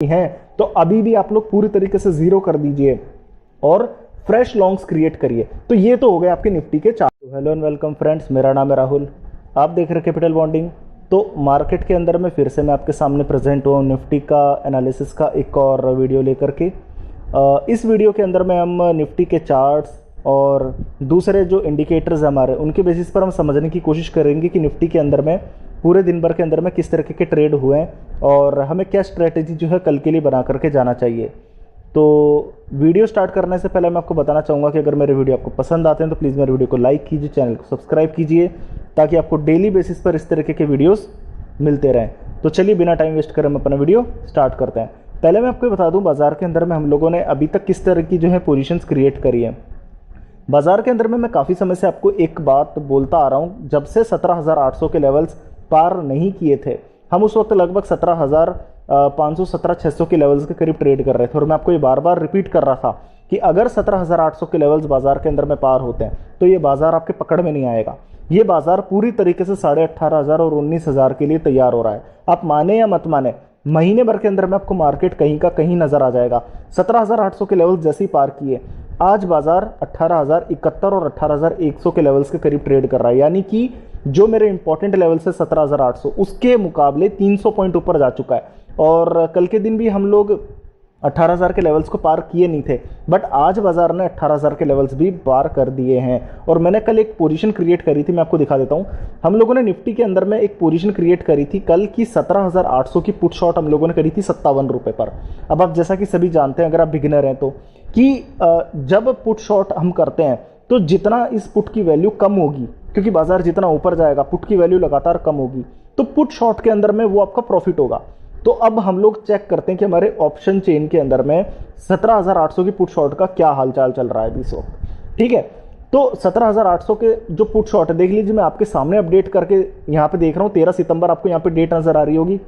हैं तो अभी भी आप लोग पूरी तरीके से जीरो कर दीजिए और फ्रेश लॉन्ग्स क्रिएट करिए। तो ये तो हो गए आपके निफ्टी के chart. Hello and welcome friends, मेरा नाम है राहुल, आप देख रहे कैपिटल बॉन्डिंग। तो मार्केट के अंदर में फिर से मैं आपके सामने प्रेजेंट हुआ निफ्टी का एनालिसिस का एक और वीडियो लेकर के। इस वीडियो के अंदर में हम निफ्टी के चार्ट्स और दूसरे जो इंडिकेटर्स हमारे उनके बेसिस पर हम समझने की कोशिश करेंगे कि निफ्टी के अंदर में पूरे दिन भर के अंदर में किस तरीके के ट्रेड हुए हैं और हमें क्या स्ट्रेटेजी जो है कल के लिए बना करके जाना चाहिए। तो वीडियो स्टार्ट करने से पहले मैं आपको बताना चाहूँगा कि अगर मेरे वीडियो आपको पसंद आते हैं तो प्लीज़ मेरे वीडियो को लाइक कीजिए, चैनल को सब्सक्राइब कीजिए ताकि आपको डेली बेसिस पर इस तरीके के वीडियोस मिलते रहें। तो चलिए बिना टाइम वेस्ट करें हम अपना वीडियो स्टार्ट करते हैं। पहले मैं आपको बता दूं बाजार के अंदर में हम लोगों ने अभी तक किस तरह की जो है पोजीशंस क्रिएट करी है। बाजार के अंदर में मैं काफ़ी समय से आपको एक बात बोलता आ रहा हूं, जब से 17,800 के लेवल्स पार नहीं किए थे, हम उस वक्त लगभग 17,500 17,600 के लेवल्स के करीब ट्रेड कर रहे थे और मैं आपको ये बार बार रिपीट कर रहा था कि अगर 17,800 के लेवल्स बाजार के अंदर में पार होते हैं तो ये बाजार आपके पकड़ में नहीं आएगा। ये बाजार पूरी तरीके से 18,500 और 19,000 के लिए तैयार हो रहा है। आप माने या मत माने, महीने भर के अंदर में आपको मार्केट कहीं का कहीं नजर आ जाएगा। 17,800 के लेवल्स जैसे ही पार किए, आज बाजार 18,071 और 18,100 के लेवल्स के करीब ट्रेड कर रहा है, यानी कि जो मेरे इंपॉर्टेंट लेवल से 17,800 उसके मुकाबले 300 पॉइंट ऊपर जा चुका है। और कल के दिन भी हम लोग 18,000 के लेवल्स को पार किए नहीं थे, बट आज बाजार ने 18,000 के लेवल्स भी पार कर दिए हैं। और मैंने कल एक पोजीशन क्रिएट करी थी, मैं आपको दिखा देता हूं। हम लोगों ने निफ्टी के अंदर में एक पोजीशन क्रिएट करी थी कल की 17,800 की पुट शॉट हम लोगों ने करी थी 57 रुपए पर। अब आप जैसा कि सभी जानते हैं, अगर आप बिगिनर हैं तो, कि जब पुट शॉट हम करते हैं तो जितना इस पुट की वैल्यू कम होगी, क्योंकि बाजार जितना ऊपर जाएगा पुट की वैल्यू लगातार कम होगी, तो पुट शॉट के अंदर में वो आपका प्रॉफिट होगा। तो अब हम लोग चेक करते हैं कि हमारे ऑप्शन चेन के अंदर में 17,800 की पुट शॉट का क्या हालचाल चल रहा है इस वक्त। ठीक है, तो 17,800 के जो पुट शॉट है, देख लीजिए मैं आपके सामने अपडेट करके यहाँ पे देख रहा हूँ। 13 सितंबर आपको यहाँ पे डेट नजर आ रही होगी,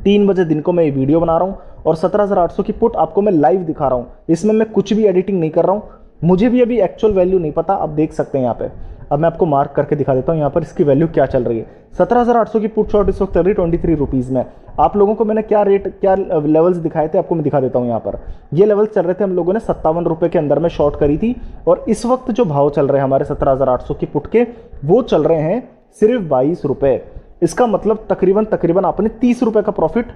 3 बजे दिन को मैं ये वीडियो बना रहा हूँ और 17,800 की पुट आपको मैं लाइव दिखा रहा हूँ। इसमें मैं कुछ भी एडिटिंग नहीं कर रहा हूँ, मुझे भी अभी एक्चुअल वैल्यू नहीं पता, आप देख सकते हैं यहाँ पे। अब मैं आपको मार्क करके दिखा देता हूँ यहाँ पर इसकी वैल्यू क्या चल रही है। 17,800 की पुट शॉट इस वक्त चल रही 23 रुपीज़ में। आप लोगों को मैंने क्या रेट, क्या लेवल्स दिखाए थे आपको मैं दिखा देता हूँ। यहाँ पर ये लेवल्स चल रहे थे, हम लोगों ने 57 रुपए के अंदर में शॉर्ट करी थी और इस वक्त जो भाव चल रहे हैं हमारे 17,800 की पुट के, वो चल रहे हैं सिर्फ 22 रुपए। इसका मतलब तकरीबन आपने 30 रुपए का प्रॉफिट,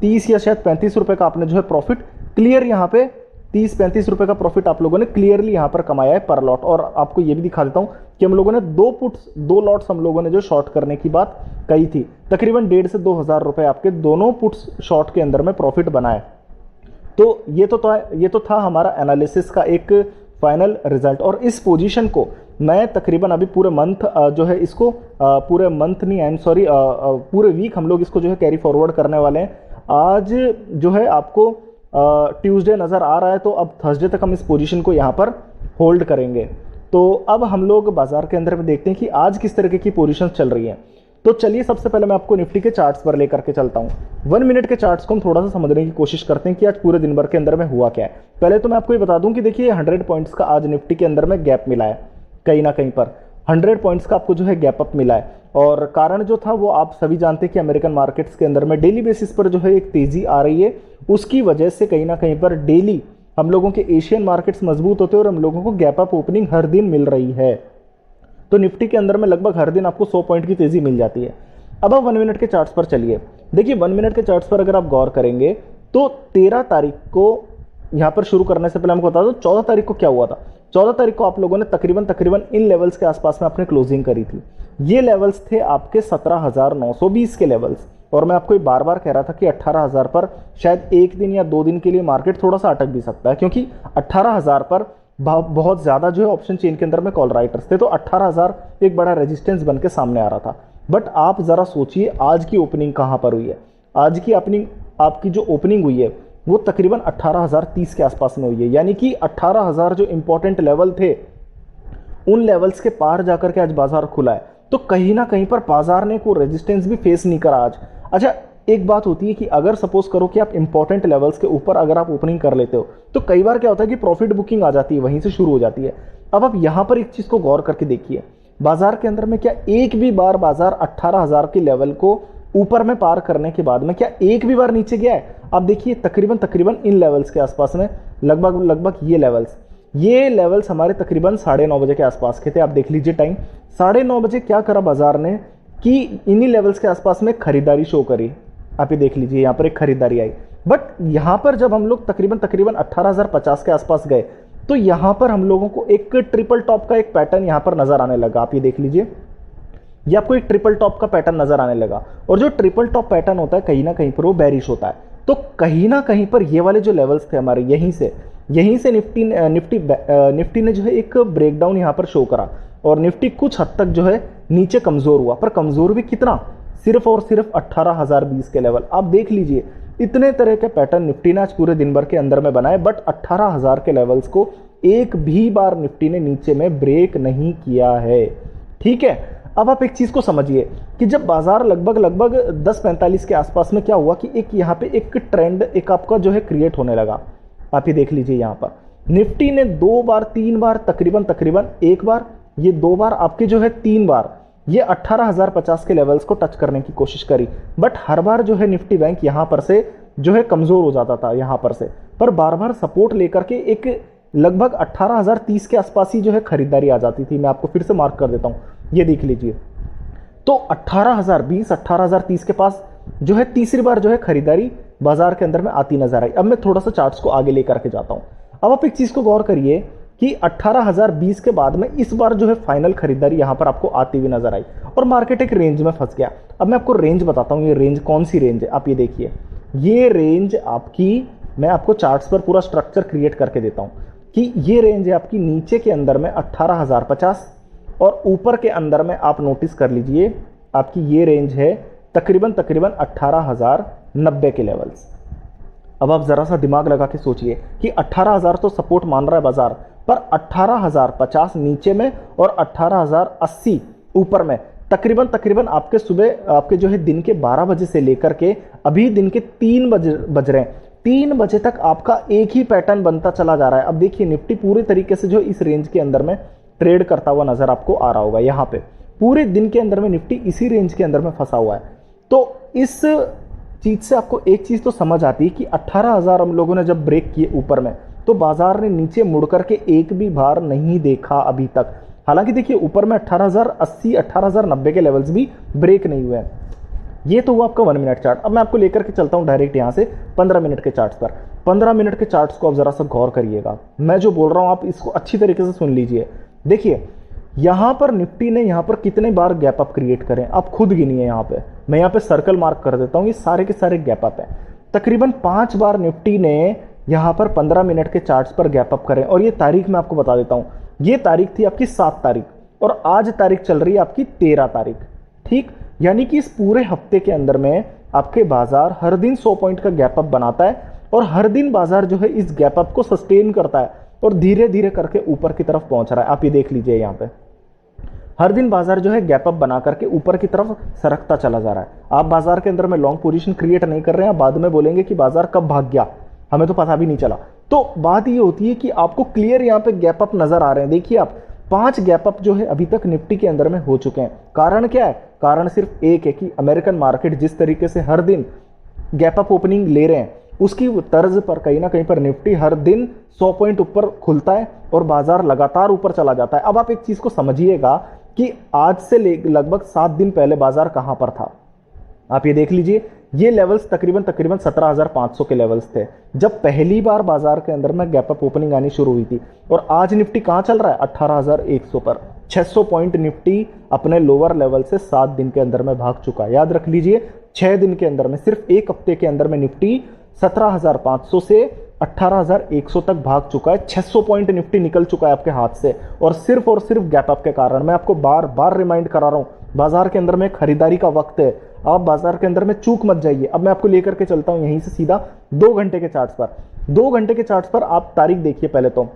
30 या शायद 35 रुपए का आपने जो है प्रॉफिट क्लियर, यहाँ पे 30-35 रुपए का प्रॉफिट आप लोगों ने क्लियरली यहाँ पर कमाया है पर लॉट। और आपको ये भी दिखा देता हूँ कि हम लोगों ने 2 लॉट्स हम लोगों ने जो शॉर्ट करने की बात कही थी, तकरीबन 1,500 से 2,000 रुपए आपके दोनों पुट्स शॉर्ट के अंदर में प्रॉफिट बनाए। तो ये तो था हमारा एनालिसिस का एक फाइनल रिजल्ट। और इस पोजीशन को मैं तकरीबन अभी पूरे मंथ जो है इसको पूरे मंथ नहीं, आई एम सॉरी, पूरे वीक हम लोग इसको जो है कैरी फॉरवर्ड करने वाले हैं। आज जो है आपको ट्यूसडे नज़र आ रहा है, तो अब थर्सडे तक हम इस पोजीशन को यहाँ पर होल्ड करेंगे। तो अब हम लोग बाजार के अंदर में देखते हैं कि आज किस तरीके की पोजीशन चल रही है। तो चलिए सबसे पहले मैं आपको निफ्टी के चार्ट्स पर लेकर के चलता हूँ। 1 मिनट के चार्ट्स को हम थोड़ा सा समझने की कोशिश करते हैं कि आज पूरे दिन भर के अंदर में हुआ क्या है। पहले तो मैं आपको ये बता दूं कि देखिए 100 पॉइंट्स का आज निफ्टी के अंदर में गैप मिला है, कहीं ना कहीं पर 100 पॉइंट्स का आपको जो है गैप अप मिला है। और कारण जो था वो आप सभी जानते हैं कि अमेरिकन मार्केट्स के अंदर में डेली बेसिस पर जो है एक तेजी आ रही है, उसकी वजह से कहीं ना कहीं पर डेली हम लोगों के एशियन मार्केट्स मजबूत होते हैं और हम लोगों को गैप अप ओपनिंग हर दिन मिल रही है। तो निफ्टी के अंदर में लगभग हर दिन आपको 100 पॉइंट की तेजी मिल जाती है। अब आप 1 मिनट के चार्ट्स पर चलिए। देखिए 1 मिनट के चार्ट्स पर अगर आप गौर करेंगे तो 13 तारीख को, यहाँ पर शुरू करने से पहले हमको बता दो 14 तारीख को क्या हुआ था। 14 तारीख को आप लोगों ने तकरीबन इन लेवल्स के आसपास में आपने क्लोजिंग करी थी। ये लेवल्स थे आपके 17,920 के लेवल्स। और मैं आपको बार बार कह रहा था कि 18,000 पर शायद एक दिन या 2 दिन के लिए मार्केट थोड़ा सा अटक भी सकता है, क्योंकि 18,000 पर बहुत ज्यादा जो है ऑप्शन चेन के अंदर में कॉल राइटर्स थे। तो 18,000 एक बड़ा रेजिस्टेंस बन के सामने आ रहा था। बट आप जरा सोचिए आज की ओपनिंग कहां पर हुई है। आज की ओपनिंग, आपकी जो ओपनिंग हुई है वो तकरीबन 18,030 के आसपास में हुई है, यानी कि 18,000 जो इंपॉर्टेंट लेवल थे उन लेवल्स के पार जाकर के आज बाजार खुला है। तो कहीं ना कहीं पर बाजार ने कोई रेजिस्टेंस भी फेस नहीं करा आज। अच्छा, एक बात होती है कि अगर सपोज करो कि आप इंपॉर्टेंट लेवल्स के ऊपर अगर आप ओपनिंग कर लेते हो तो कई बार क्या होता है कि प्रॉफिट बुकिंग आ जाती है, वहीं से शुरू हो जाती है। अब आप यहां पर एक चीज को गौर करके देखिए, बाजार के अंदर में क्या एक भी बार बाजार 18,000 के लेवल को ऊपर में पार करने के बाद में क्या एक भी बार नीचे गया है? आप देखिए तकरीबन तकरीबन इन लेवल्स के आसपास में, लगभग लगभग ये लेवल्स हमारे तकरीबन 9:30 बजे के आसपास के थे। आप देख लीजिए टाइम 9:30 बजे क्या करा बाजार ने कि इन्हीं लेवल्स के आसपास में खरीदारी शो करी। आप ये देख लीजिए यहाँ पर एक खरीदारी आई, बट यहाँ पर जब हम लोग तकरीबन तकरीबन 18,050 के आसपास गए तो यहाँ पर हम लोगों को एक ट्रिपल टॉप का एक पैटर्न यहाँ पर नजर आने लगा। आप ये देख लीजिए, ये आपको एक ट्रिपल टॉप का पैटर्न नजर आने लगा, और जो ट्रिपल टॉप पैटर्न होता है कहीं ना कहीं पर वो बेरिश होता है। तो कहीं ना कहीं पर ये वाले जो लेवल्स थे हमारे, यहीं से निफ्टी ने जो है एक ब्रेकडाउन यहाँ पर शो करा, और निफ्टी कुछ हद तक जो है नीचे कमजोर हुआ, पर कमजोर भी कितना, सिर्फ और सिर्फ 18,020 के लेवल। आप देख लीजिए इतने तरह के पैटर्न निफ्टी ने आज पूरे दिन भर के अंदर में बनाए, बट 18,000 के लेवल्स को एक भी बार निफ्टी ने नीचे में ब्रेक नहीं किया है। ठीक है, अब आप एक चीज को समझिए कि जब बाजार लगभग 10:45 के आसपास में क्या हुआ कि एक यहाँ पे एक ट्रेंड एक आपका जो है क्रिएट होने लगा। आप ये देख लीजिए यहाँ पर निफ्टी ने 2 बार 3 बार तकरीबन एक बार, ये 2 बार, आपके जो है 3 बार ये 18,050 के लेवल्स को टच करने की कोशिश करी, बट हर बार जो है निफ्टी बैंक यहां पर से जो है कमजोर हो जाता था यहां पर से, पर बार बार सपोर्ट लेकर के एक लगभग 18,030 के आसपास ही जो है खरीदारी आ जाती थी। मैं आपको फिर से मार्क कर देता हूं, ये देख लीजिए, तो 18,020 18,030 के पास जो है तीसरी बार जो है खरीदारी बाजार के अंदर में आती नजर आई। अब मैं थोड़ा सा चार्ट्स को आगे लेकर के जाता हूं। अब आप एक चीज को गौर करिए कि 18,020 के बाद में इस बार जो है फाइनल खरीदारी यहां पर आपको आती हुई नजर आई, और मार्केट एक रेंज में फंस गया। अब मैं आपको रेंज बताता हूं, ये रेंज कौन सी रेंज है। आप ये देखिए, ये रेंज आपकी, मैं आपको चार्ट्स पर पूरा स्ट्रक्चर क्रिएट करके देता हूं कि ये रेंज है आपकी नीचे के अंदर में 18,050, और ऊपर के अंदर में आप नोटिस कर लीजिए आपकी ये रेंज है तकरीबन 18,090 के लेवल्स। अब आप जरा सा दिमाग लगा के सोचिए कि 18,000 तो सपोर्ट मान रहा है बाजार, पर 18,050 नीचे में और 18,080 ऊपर में, तकरीबन आपके सुबह आपके जो है दिन के 12 बजे से लेकर के अभी दिन के 3 बज रहे हैं, 3 बजे तक आपका एक ही पैटर्न बनता चला जा रहा है। अब देखिए निफ्टी पूरे तरीके से जो इस रेंज के अंदर में ट्रेड करता हुआ नजर आपको आ रहा होगा। यहाँ पे पूरे दिन के अंदर में निफ्टी इसी रेंज के अंदर में फंसा हुआ है। तो इस चीज से आपको एक चीज तो समझ आती है कि 18,000 हम लोगों ने जब ब्रेक किए ऊपर में, तो बाजार ने नीचे मुड़ करके एक भी बार नहीं देखा अभी तक। हालांकि देखिए ऊपर में 18,080 18,090 के लेवल्स भी ब्रेक नहीं हुए हैं। ये तो हुआ आपका 1 मिनट चार्ट। अब मैं आपको लेकर के चलता हूं डायरेक्ट यहां से 15 मिनट के चार्ट्स पर। 15 मिनट के चार्ट्स को आप जरा सा गौर करिएगा, मैं जो बोल रहा हूं आप इसको अच्छी तरीके से सुन लीजिए। देखिए यहां पर निफ्टी ने यहां पर कितने बार गैप अप क्रिएट करें, आप खुद गिनिए। यहां पे मैं यहां पे सर्कल मार्क कर देता हूं, ये सारे के सारे गैप अप है। तकरीबन 5 बार निफ्टी ने यहां पर 15 मिनट के चार्ट्स पर गैप अप करें, और ये तारीख मैं आपको बता देता हूं। ये तारीख थी आपकी 7 तारीख, और आज तारीख चल रही है आपकी 13 तारीख। ठीक, यानी कि इस पूरे हफ्ते के अंदर में आपके बाजार हर दिन 100 पॉइंट का गैप अप बनाता है, और हर दिन बाजार जो है इस गैप अप को सस्टेन करता है और धीरे धीरे करके ऊपर की तरफ पहुंच रहा है। आप ये देख लीजिए, यहां पे हर दिन बाजार जो है गैप अप बना करके ऊपर की तरफ सरकता चला जा रहा है। आप बाजार के अंदर में लॉन्ग पोजीशन क्रिएट नहीं कर रहे हैं, बाद में बोलेंगे कि बाजार कब भाग गया, हमें तो पता भी नहीं चला। तो बात ये होती है कि आपको क्लियर यहां पे गैप अप नजर आ रहे हैं। देखिए आप 5 गैप अप जो है अभी तक निफ्टी के अंदर में हो चुके हैं। कारण क्या है? कारण सिर्फ एक है कि अमेरिकन मार्केट जिस तरीके से हर दिन गैप अप ओपनिंग ले रहे हैं, उसकी तर्ज पर कहीं ना कहीं पर निफ्टी हर दिन 100 पॉइंट ऊपर खुलता है और बाजार लगातार ऊपर चला जाता है। अब आप एक चीज को समझिएगा कि आज से लगभग 7 दिन पहले बाजार कहां पर था। आप ये देख लीजिए, ये लेवल्स तकरीबन 17,500 के लेवल्स थे जब पहली बार बाजार के अंदर में गैप अप ओपनिंग आनी शुरू हुई थी, और आज निफ्टी कहां चल रहा है? 18,100 पर। 600 पॉइंट निफ्टी अपने लोअर लेवल से 7 दिन के अंदर में भाग चुका है। याद रख लीजिए, 6 दिन के अंदर में, सिर्फ एक हफ्ते के अंदर में निफ्टी 17,500 से 18,100 तक भाग चुका है। 600 पॉइंट निफ्टी निकल चुका है आपके हाथ से, और सिर्फ गैप अप के कारण। मैं आपको बार बार रिमाइंड करा रहा हूं, बाजार के अंदर में खरीदारी का वक्त है, आप बाजार के अंदर में चूक मत जाइए। अब मैं आपको लेकर के चलता हूं यहीं से सीधा 2 घंटे के चार्ट्स पर। 2 घंटे के चार्ट्स पर आप तारीख देखिए पहले तो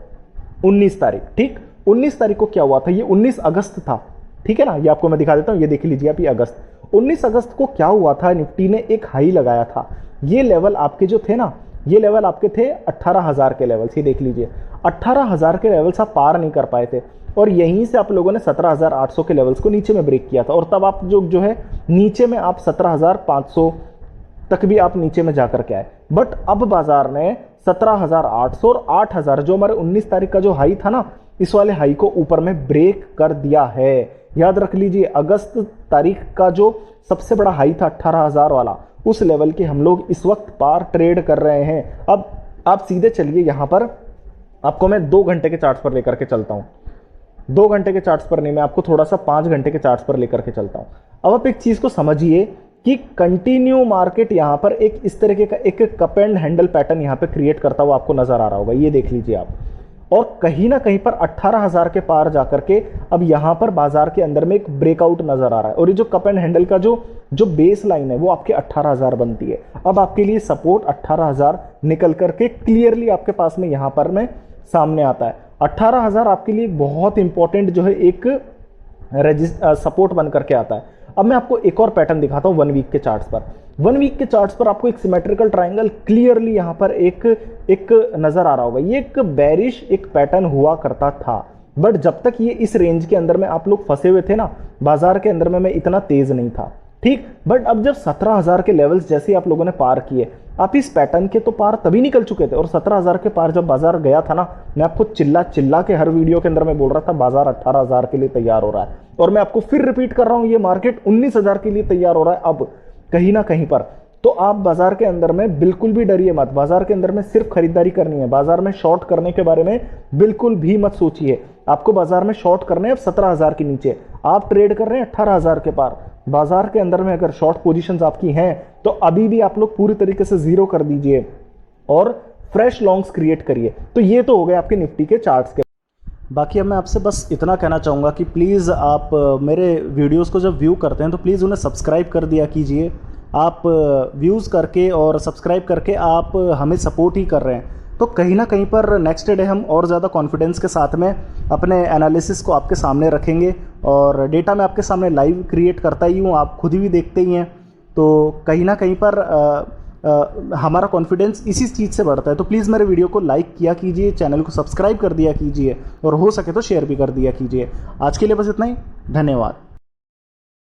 19 तारीख। ठीक, 19 तारीख को क्या हुआ था? ये 19 अगस्त था, ठीक है ना। ये आपको मैं दिखा देता हूं, ये देख लीजिए आप, ये अगस्त। 19 अगस्त को क्या हुआ था? निफ्टी ने एक हाई लगाया था। ये लेवल आपके जो थे ना ये लेवल आपके थे 18,000 के लेवल्स, ये देख लीजिए 18,000 के लेवल्स आप पार नहीं कर पाए थे और यहीं से आप लोगों ने 17,800 के लेवल्स को नीचे में ब्रेक किया था और तब आप जो है नीचे में आप 17,500 तक भी आप नीचे में जाकर के आए। बट अब बाजार ने 17,800 और 8,000 जो हमारे 19 तारीख का जो हाई था ना, इस वाले हाई को ऊपर में ब्रेक कर दिया है। याद रख लीजिए अगस्त तारीख का जो सबसे बड़ा हाई था 18,000 वाला, उस लेवल के हम लोग इस वक्त पार ट्रेड कर रहे हैं। अब आप सीधे चलिए यहां पर, आपको मैं 2 घंटे के चार्ट्स पर लेकर के चलता हूं। 2 घंटे के चार्ट्स पर नहीं, मैं आपको थोड़ा सा 5 घंटे के चार्ट्स पर लेकर के चलता हूं। अब आप एक चीज को समझिए कि कंटिन्यू मार्केट यहां पर एक इस तरीके का एक कप एंड हैंडल पैटर्न यहां पे क्रिएट करता हुआ आपको नजर आ रहा होगा, ये देख लीजिए आप। और कहीं ना कहीं पर 18,000 के पार जाकर के अब यहां पर बाजार के अंदर में एक ब्रेकआउट नजर आ रहा है और ये जो कप एंड हैंडल का जो बेस लाइन है वो आपके 18,000 बनती है। अब आपके लिए सपोर्ट 18,000 निकल करके क्लियरली आपके पास में यहां पर में सामने आता है। 18,000 आपके लिए बहुत इंपॉर्टेंट जो है एक सपोर्ट बन करके आता है। अब मैं आपको एक और पैटर्न दिखाता हूं 1 वीक के चार्ट्स पर। 1 वीक के चार्ट्स पर आपको एक सिमेट्रिकल ट्रायंगल क्लियरली यहां पर एक नजर आ रहा होगा। ये एक बेरिश एक पैटर्न हुआ करता था, बट जब तक ये इस रेंज के अंदर में आप लोग फंसे हुए थे ना, बाजार के अंदर में मैं इतना तेज नहीं था, ठीक। बट अब जब 17,000 के लेवल्स जैसे आप लोगों ने पार किए, आप इस पैटर्न के तो पार तभी निकल चुके थे और 17,000 के पार जब बाजार गया था ना, मैं आपको चिल्ला चिल्ला के हर वीडियो के अंदर में बोल रहा था बाजार 18,000 के लिए तैयार हो रहा है। और मैं आपको फिर रिपीट कर रहा हूं, ये मार्केट 19,000 के लिए तैयार हो रहा है अब कहीं ना कहीं पर। तो आप बाजार के अंदर में बिल्कुल भी डरिए मत। बाजार के अंदर में सिर्फ खरीदारी करनी है, बाजार में शॉर्ट करने के बारे में बिल्कुल भी मत सोचिए। आपको बाजार में शॉर्ट करने हैं अब 17,000 के नीचे, आप ट्रेड कर रहे हैं 18,000 के पार। बाजार के अंदर में अगर शॉर्ट पोजीशंस आपकी हैं तो अभी भी आप लोग पूरी तरीके से जीरो कर दीजिए और फ्रेश लॉन्ग्स क्रिएट करिए। तो ये तो हो गए आपके निफ्टी के चार्ट्स के। बाकी अब मैं आपसे बस इतना कहना चाहूँगा कि प्लीज़ आप मेरे वीडियोस को जब व्यू करते हैं तो प्लीज़ उन्हें सब्सक्राइब कर दिया कीजिए। आप व्यूज़ करके और सब्सक्राइब करके आप हमें सपोर्ट ही कर रहे हैं, तो कहीं ना कहीं पर नेक्स्ट डे हम और ज़्यादा कॉन्फिडेंस के साथ में अपने एनालिसिस को आपके सामने रखेंगे और डेटा मैं आपके सामने लाइव क्रिएट करता ही हूँ, आप खुद भी देखते ही हैं। तो कहीं ना कहीं पर हमारा कॉन्फिडेंस इसी चीज़ से बढ़ता है। तो प्लीज़ मेरे वीडियो को लाइक किया कीजिए, चैनल को सब्सक्राइब कर दिया कीजिए और हो सके तो शेयर भी कर दिया कीजिए। आज के लिए बस इतना ही, धन्यवाद।